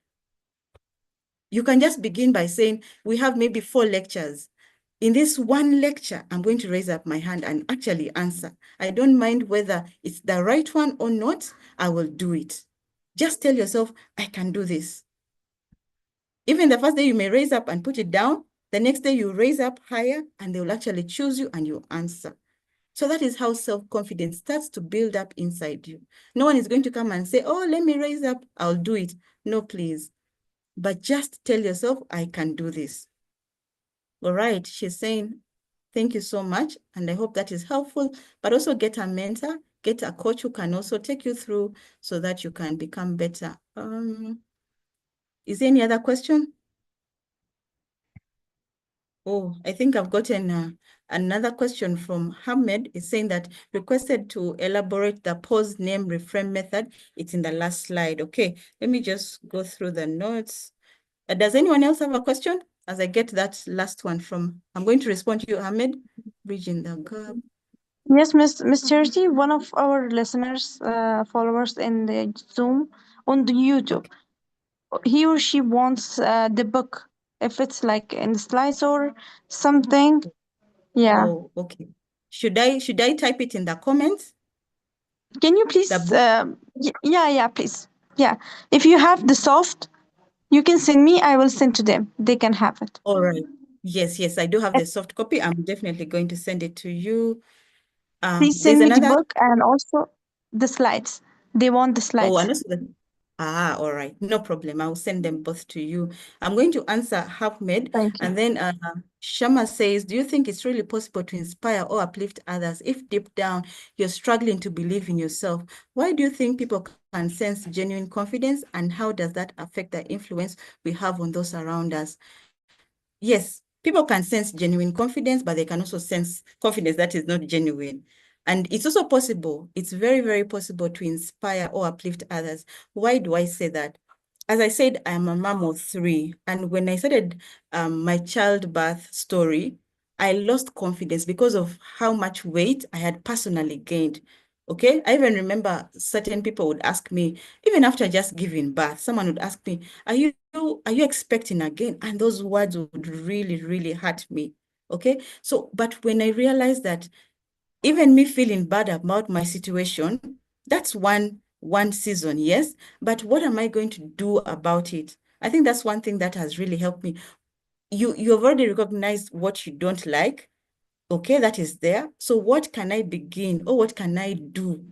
You can just begin by saying, we have maybe 4 lectures. In this one lecture, I'm going to raise up my hand and actually answer. I don't mind whether it's the right one or not, I will do it. Just tell yourself, I can do this. Even the first day you may raise up and put it down, the next day you raise up higher and they will actually choose you and you answer. So that is how self-confidence starts to build up inside you. No one is going to come and say, oh, let me raise up, I'll do it. No, please. But just tell yourself, I can do this. All right, she's saying, thank you so much. And I hope that is helpful, but also get a mentor, get a coach who can also take you through so that you can become better. Is there any other question? Oh, I think I've gotten another question from Ahmed. It's saying that requested to elaborate the pause name reframe method. It's in the last slide. Okay, let me just go through the notes. Does anyone else have a question? As I get that last one I'm going to respond to you, Ahmed, bridging the gap. Yes, Miss Charity, one of our listeners, followers in the Zoom on the YouTube, he or she wants the book. If it's like in the slides or something, yeah. Oh, okay. Should I type it in the comments? Can you The please? book? Yeah, please. Yeah, if you have the soft, you can send me. I will send to them. They can have it. All right. Yes, I do have the soft copy. I'm definitely going to send it to you. Please There's send me the another. book and also the slides. They want the Oh, slides. all right. No problem. I'll send them both to you. I'm going to answer Ahmed. Thank you. And then Shama says, do you think it's really possible to inspire or uplift others if deep down you're struggling to believe in yourself? Why do you think people can sense genuine confidence, and how does that affect the influence we have on those around us? Yes, people can sense genuine confidence, but they can also sense confidence that is not genuine. And it's also possible, it's very, very possible to inspire or uplift others. Why do I say that? As I said, I'm a mom of 3. And when I started my childbirth story, I lost confidence because of how much weight I had personally gained. Okay, I even remember certain people would ask me, even after just giving birth, someone would ask me, are you expecting again? And those words would really, really hurt me. Okay, so but when I realized that even me feeling bad about my situation, that's one season, yes, but what am I going to do about it? I think that's one thing that has really helped me. You've already recognized what you don't like. Okay, that is there. So what can I begin, or what can I do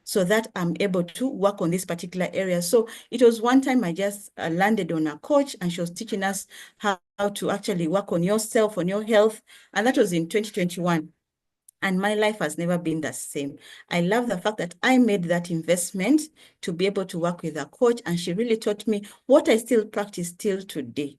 so that I'm able to work on this particular area. So it was one time I just landed on a coach, and she was teaching us how to actually work on yourself, on your health. And that was in 2021. And my life has never been the same. I love the fact that I made that investment to be able to work with a coach, and she really taught me what I still practice till today.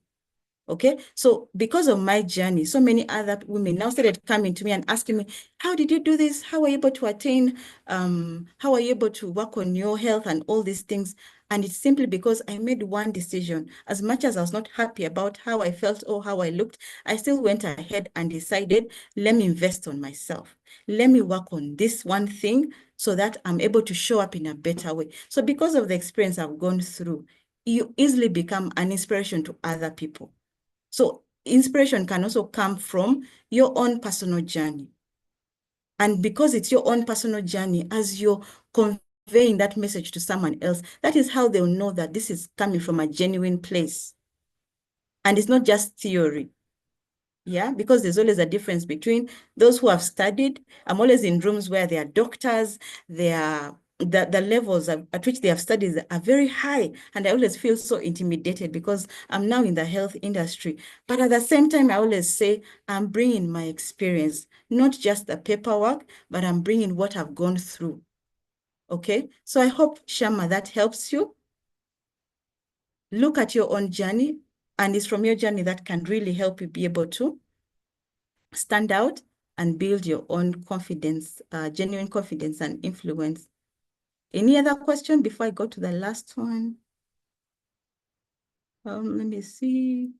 Okay, so because of my journey, so many other women now started coming to me and asking me, how did you do this? How are you able to attain, how are you able to work on your health and all these things? And it's simply because I made one decision. As much as I was not happy about how I felt or how I looked, I still went ahead and decided, let me invest on myself. Let me work on this one thing so that I'm able to show up in a better way. So because of the experience I've gone through, you easily become an inspiration to other people. So inspiration can also come from your own personal journey. And because it's your own personal journey, as you're conveying that message to someone else, that is how they'll know that this is coming from a genuine place. And it's not just theory. Yeah, because there's always a difference between those who have studied. I'm always in rooms where there are doctors, the levels at which they have studied are very high. And I always feel so intimidated because I'm now in the health industry. But at the same time, I always say, I'm bringing my experience, not just the paperwork, but I'm bringing what I've gone through. Okay, so I hope, Shama, that helps you. Look at your own journey, and it's from your journey that can really help you be able to stand out and build your own confidence, genuine confidence and influence. Any other question before I go to the last one? Let me see.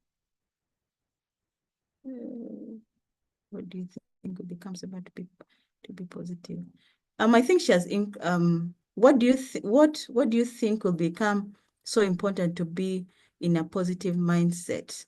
What do you think it becomes about to be positive? I think she has what do you think will become so important to be in a positive mindset?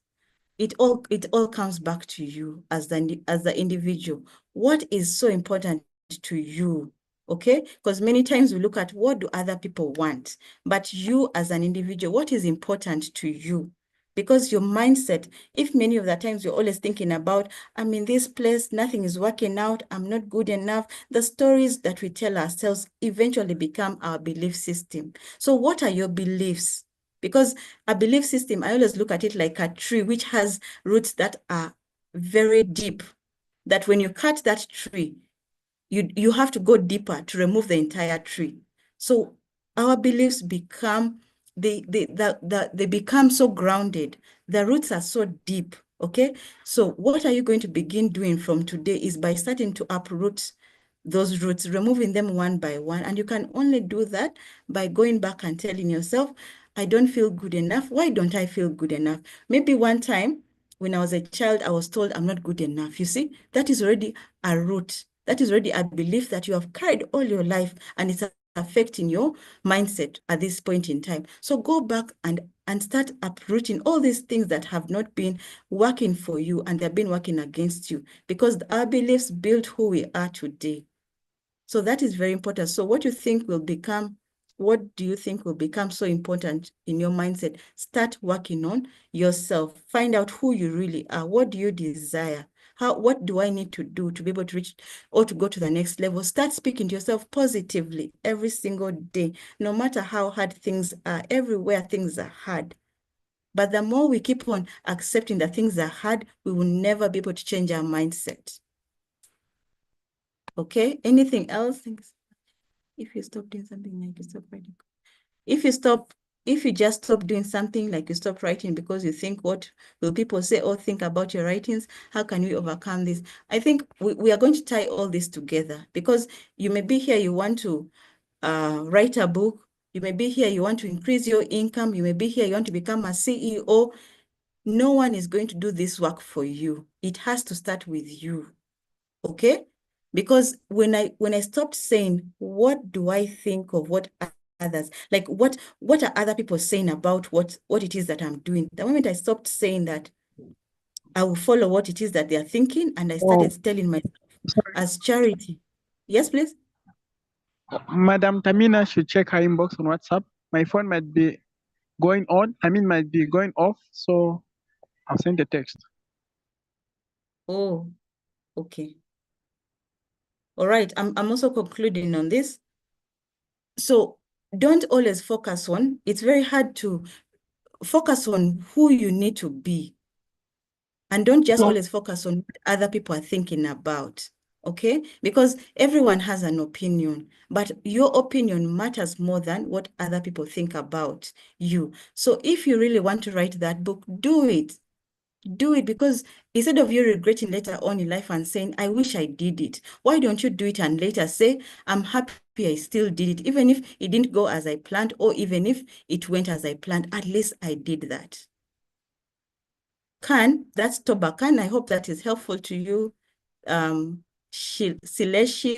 It all comes back to you as the individual. What is so important to you? Okay, because many times we look at what do other people want, but you as an individual, what is important to you? Because your mindset, if many of the times you're always thinking about, I'm in this place, nothing is working out, I'm not good enough, the stories that we tell ourselves eventually become our belief system. So what are your beliefs? Because a belief system, I always look at it like a tree which has roots that are very deep, that when you cut that tree, you have to go deeper to remove the entire tree. So our beliefs become, they become so grounded. The roots are so deep, okay? So what are you going to begin doing from today is by starting to uproot those roots, removing them one by one. And you can only do that by going back and telling yourself, I don't feel good enough. Why don't I feel good enough? Maybe one time when I was a child, I was told I'm not good enough. You see, that is already a root. That is already a belief that you have carried all your life, and it's affecting your mindset at this point in time. So go back and start uprooting all these things that have not been working for you and they've been working against you, because our beliefs build who we are today. So that is very important. So what do you think will become so important in your mindset? Start working on yourself. Find out who you really are. What do you desire? What do I need to do to be able to reach or to go to the next level? Start speaking to yourself positively every single day, no matter how hard things are. Everywhere things are hard. But the more we keep on accepting that things are hard, we will never be able to change our mindset. Okay, anything else? If you stop doing something, like you stop writing. If you just stop doing something, like you stop writing because you think, what will people say or think about your writings? How can we overcome this? I think we are going to tie all this together, because you may be here, you want to write a book. You may be here, you want to increase your income. You may be here, you want to become a CEO. No one is going to do this work for you. It has to start with you. Okay? Because when I stopped saying, what do I think of what others, like what are other people saying about what it is that I'm doing? The moment I stopped saying that, I will follow what it is that they are thinking, and I started telling myself as charity. Yes, please. Madam Tamina should check her inbox on WhatsApp. My phone might be going on, might be going off, so I'll send a text. Oh, okay. All right, I'm also concluding on this. So don't always focus on, it's very hard to focus on who you need to be. And don't just always focus on what other people are thinking about, okay? Because everyone has an opinion, but your opinion matters more than what other people think about you. So if you really want to write that book, do it. Do it, because instead of you regretting later on in life and saying, I wish I did it, why don't you do it and later say, I'm happy I still did it, even if it didn't go as I planned, or even if it went as I planned, at least I did that. That's Toba Khan. I hope that is helpful to you. Sileshi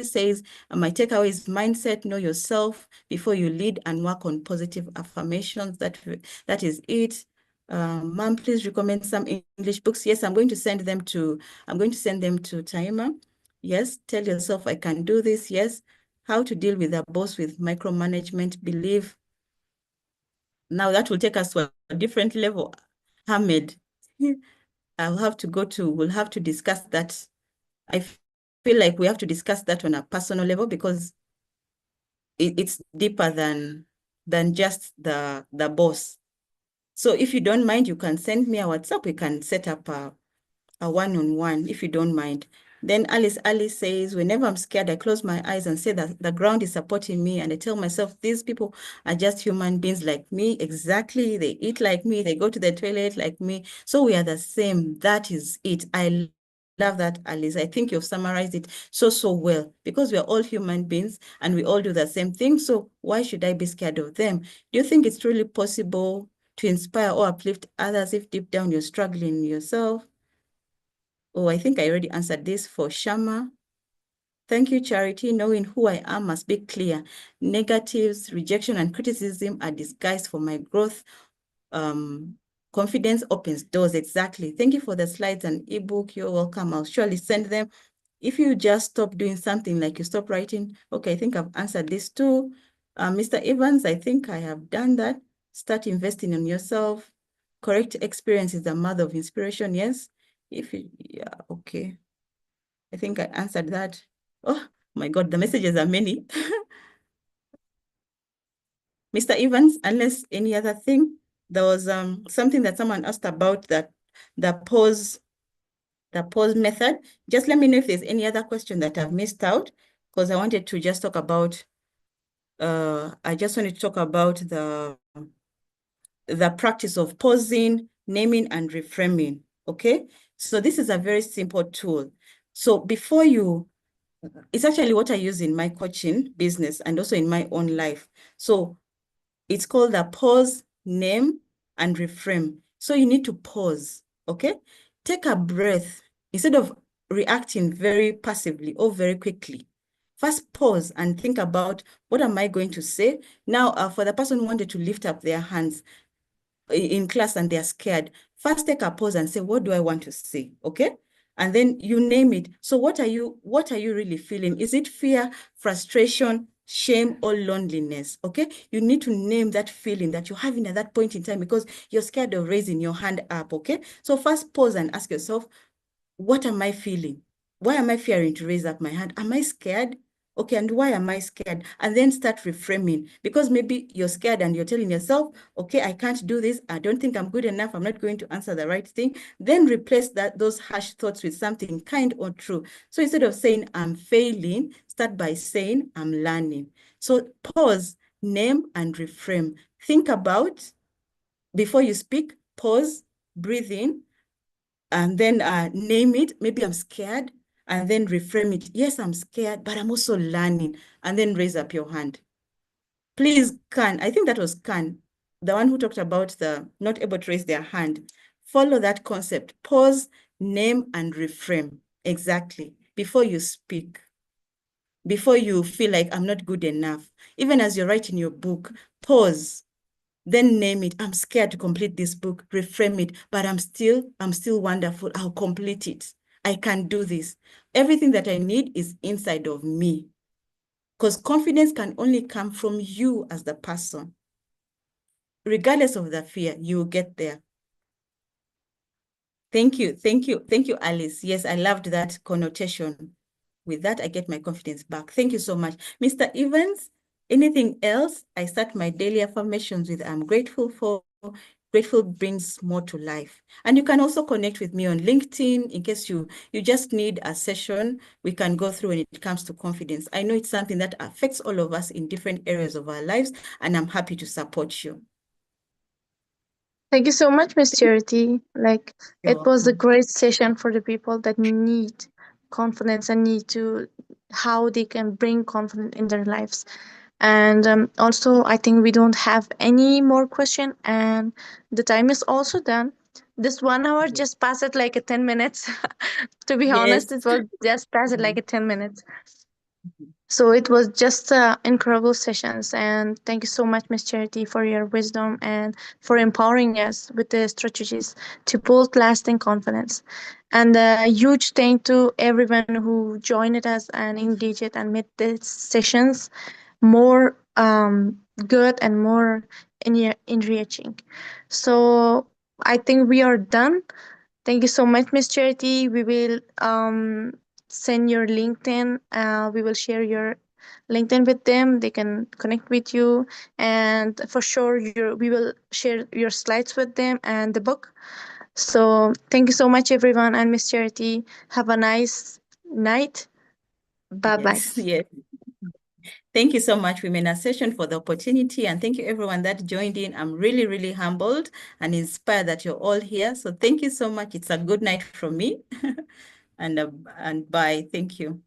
says, my takeaway is mindset, know yourself before you lead and work on positive affirmations. That is it. Mom, please recommend some English books. Yes, I'm going to send them to Taima. Yes, tell yourself I can do this. Yes, how to deal with a boss with micromanagement belief. Now that will take us to a different level. Ahmed, we'll have to discuss that. I feel like we have to discuss that on a personal level, because it's deeper than just the boss. So if you don't mind, you can send me a WhatsApp. We can set up a one-on-one if you don't mind. Then Alice says, whenever I'm scared, I close my eyes and say that the ground is supporting me. And I tell myself, these people are just human beings like me. Exactly. They eat like me. They go to the toilet like me. So we are the same. That is it. I love that, Alice. I think you've summarized it so well, because we are all human beings and we all do the same thing. So why should I be scared of them? Do you think it's truly possible to inspire or uplift others if deep down you're struggling yourself? Oh, I think I already answered this for Shama. Thank you, Charity. Knowing who I am must be clear. Negatives, rejection, and criticism are disguised for my growth. Confidence opens doors. Exactly. Thank you for the slides and ebook. You're welcome. I'll surely send them. If you just stop doing something, like you stop writing, okay, I think I've answered this too. Mr. Evans, I think I have done that. Start investing in yourself. Correct experience is the mother of inspiration. Yes. Yeah, okay. I think I answered that. Oh my God, the messages are many. Mr. Evans, unless any other thing, there was something that someone asked about, that the pause method. Just let me know if there's any other question that I've missed out, because I wanted to just talk about, I just wanted to talk about the practice of pausing, naming, and reframing, okay? So this is a very simple tool. So before it's actually what I use in my coaching business and also in my own life. So it's called the pause, name, and reframe. So you need to pause, okay? Take a breath instead of reacting very passively or very quickly. First pause and think about, what am I going to say? Now, for the person who wanted to lift up their hands in class and they're scared, first take a pause and say, what do I want to say? Okay. And then you name it. So what are you really feeling? Is it fear, frustration, shame, or loneliness? Okay. You need to name that feeling that you're having at that point in time, because you're scared of raising your hand up. Okay. So first pause and ask yourself, what am I feeling? Why am I fearing to raise up my hand? Am I scared? Okay, and why am I scared? And then start reframing, because maybe you're scared and you're telling yourself, okay, I can't do this. I don't think I'm good enough. I'm not going to answer the right thing. Then replace those harsh thoughts with something kind or true. So instead of saying I'm failing, start by saying I'm learning. So pause, name, and reframe. Think about, before you speak, pause, breathe in, and then name it. Maybe I'm scared, and then reframe it. Yes, I'm scared, but I'm also learning. And then raise up your hand. Please, Khan, I think that was Khan, the one who talked about the not able to raise their hand. Follow that concept. Pause, name, and reframe. Exactly. Before you speak. Before you feel like I'm not good enough. Even as you're writing your book, pause. Then name it. I'm scared to complete this book. Reframe it. But I'm still wonderful. I'll complete it. I can do this. Everything that I need is inside of me. Because confidence can only come from you as the person. Regardless of the fear, you will get there. Thank you. Thank you. Thank you, Alice. Yes, I loved that connotation. With that, I get my confidence back. Thank you so much. Mr. Evans, Anything else, I start my daily affirmations with I'm grateful for. Grateful brings more to life. And you can also connect with me on LinkedIn in case you just need a session we can go through when it comes to confidence. I know it's something that affects all of us in different areas of our lives, and I'm happy to support you. Thank you so much, Miss Charity. Like, You're it was a welcome. great session for the people that need confidence and need to how they can bring confidence in their lives. And also, I think we don't have any more question, and the time is also done. This 1 hour just passed like a 10 minutes. To be honest, Yes. it was just passed like a 10 minutes. So it was just incredible sessions, and thank you so much, Miss Charity, for your wisdom and for empowering us with the strategies to build lasting confidence. And a huge thank to everyone who joined us and engaged and made these sessions more good and more enriching. So I think we are done. Thank you so much, Miss Charity. We will send your LinkedIn. We will share your LinkedIn with them. They can connect with you, and for sure, we will share your slides with them and the book. So thank you so much, everyone, and Miss Charity. Have a nice night. Bye bye. Yes, yes. Thank you so much, Women Ascension, for the opportunity. And thank you, everyone that joined in. I'm really, really humbled and inspired that you're all here. So thank you so much. It's a good night from me. And bye. Thank you.